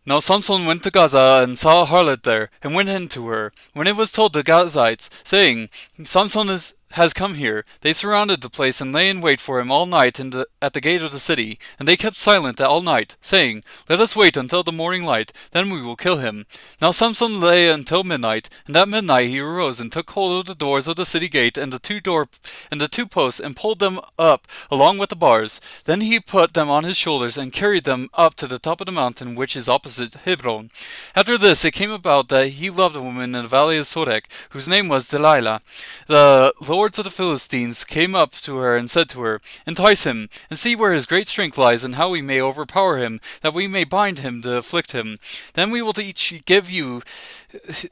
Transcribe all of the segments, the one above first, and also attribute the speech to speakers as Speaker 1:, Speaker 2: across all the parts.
Speaker 1: Now Samson went to Gaza, and saw a harlot there, and went in to her. When it was told the Gazites, saying, has come here, they surrounded the place, and lay in wait for him all night at the gate of the city. And they kept silent all night, saying, Let us wait until the morning light, then we will kill him. Now Samson lay until midnight, and at midnight he arose, and took hold of the doors of the city gate, and the two posts, and pulled them up along with the bars. Then he put them on his shoulders, and carried them up to the top of the mountain which is opposite Hebron. After this it came about that he loved a woman in the valley of Sorek, whose name was Delilah. The lords of the Philistines came up to her, and said to her, Entice him, and see where his great strength lies, and how we may overpower him, that we may bind him to afflict him. Then we will each give you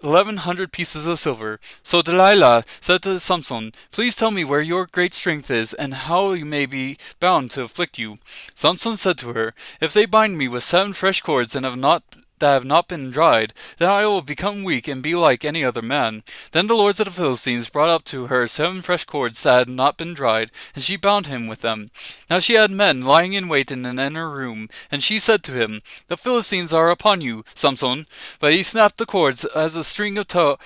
Speaker 1: 1,100 pieces of silver. So Delilah said to Samson, Please tell me where your great strength is, and how you may be bound to afflict you. Samson said to her, If they bind me with 7 fresh cords, and have not been dried, then I will become weak and be like any other man. Then the lords of the Philistines brought up to her 7 fresh cords that had not been dried, and she bound him with them. Now she had men lying in wait in an inner room, and she said to him, The Philistines are upon you, Samson. But he snapped the cords as a string of tow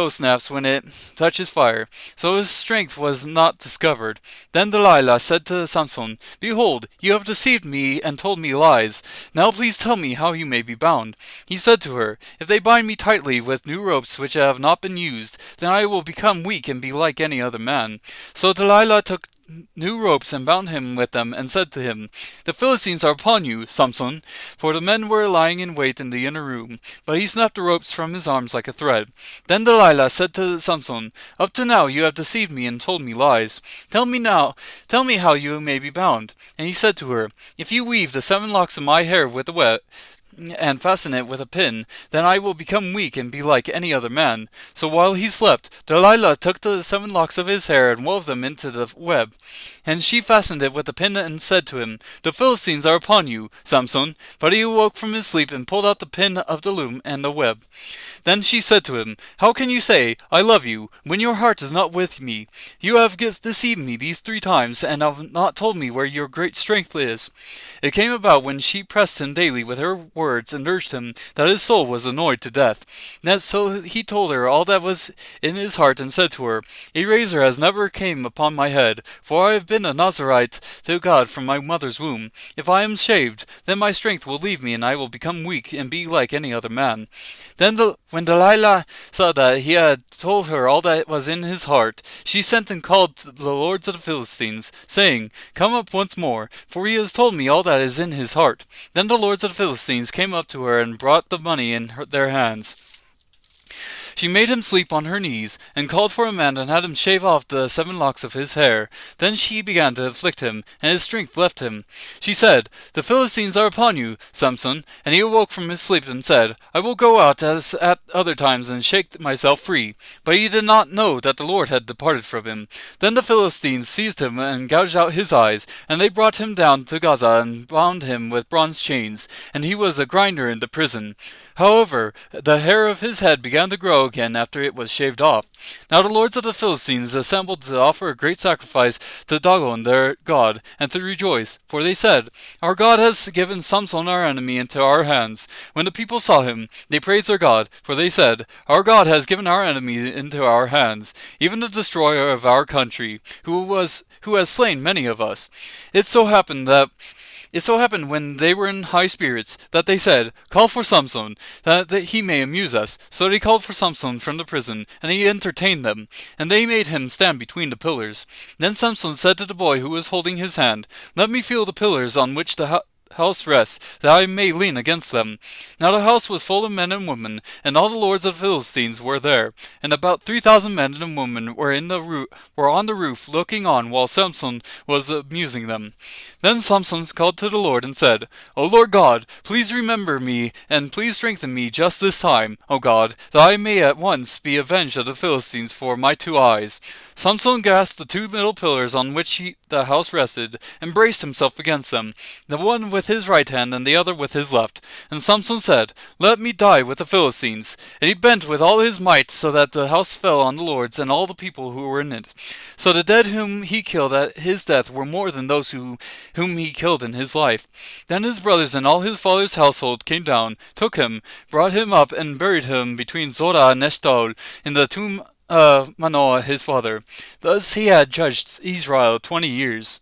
Speaker 1: snaps when it touches fire, so his strength was not discovered. Then Delilah said to Samson, Behold, you have deceived me and told me lies. Now please tell me how you may be bound. He said to her, If they bind me tightly with new ropes which have not been used, then I will become weak and be like any other man. So Delilah took new ropes and bound him with them, and said to him, The Philistines are upon you, Samson. For the men were lying in wait in the inner room. But he snapped the ropes from his arms like a thread. Then Delilah said to Samson, Up to now you have deceived me and told me lies. Tell me how you may be bound. And he said to her, If you weave the 7 locks of my hair with a web, and fasten it with a pin, then I will become weak and be like any other man. So while he slept, Delilah took the 7 locks of his hair and wove them into the web. And she fastened it with a pin, and said to him, The Philistines are upon you, Samson. But he awoke from his sleep and pulled out the pin of the loom and the web. Then she said to him, How can you say, I love you, when your heart is not with me? You have deceived me these 3 times, and have not told me where your great strength is. It came about when she pressed him daily with her words, and urged him, that his soul was annoyed to death. So he told her all that was in his heart, and said to her, A razor has never came upon my head, for I have been a Nazarite to God from my mother's womb. If I am shaved, then my strength will leave me, and I will become weak and be like any other man. Then when Delilah saw that he had told her all that was in his heart, she sent and called the lords of the Philistines, saying, Come up once more, for he has told me all that is in his heart. Then the lords of the Philistines came up to her, and brought the money in their hands. She made him sleep on her knees, and called for a man, and had him shave off the 7 locks of his hair. Then she began to afflict him, and his strength left him. She said, The Philistines are upon you, Samson. And he awoke from his sleep, and said, I will go out as at other times, and shake myself free. But he did not know that the Lord had departed from him. Then the Philistines seized him, and gouged out his eyes. And they brought him down to Gaza, and bound him with bronze chains. And he was a grinder in the prison. However, the hair of his head began to grow again after it was shaved off. Now the lords of the Philistines assembled to offer a great sacrifice to Dagon their god, and to rejoice. For they said, Our God has given Samson our enemy into our hands. When the people saw him, they praised their God, for they said, Our God has given our enemy into our hands, even the destroyer of our country, who has slain many of us. It so happened when they were in high spirits, that they said, Call for Samson, that he may amuse us. So they called for Samson from the prison, and he entertained them. And they made him stand between the pillars. Then Samson said to the boy who was holding his hand, Let me feel the pillars on which the house rests, that I may lean against them. Now the house was full of men and women, and all the lords of the Philistines were there. And about 3,000 men and women were on the roof looking on while Samson was amusing them. Then Samson called to the Lord and said, O Lord God, please remember me, and please strengthen me just this time, O God, that I may at once be avenged of the Philistines for my 2 eyes. Samson grasped the 2 middle pillars on which the house rested, and braced himself against them. The one with his right hand, and the other with his left. And Samson said, Let me die with the Philistines. And he bent with all his might, so that the house fell on the lords and all the people who were in it. So the dead whom he killed at his death were more than those whom he killed in his life. Then his brothers and all his father's household came down, took him, brought him up, and buried him between Zorah and Eshtaol in the tomb of Manoah his father. Thus he had judged Israel 20 years.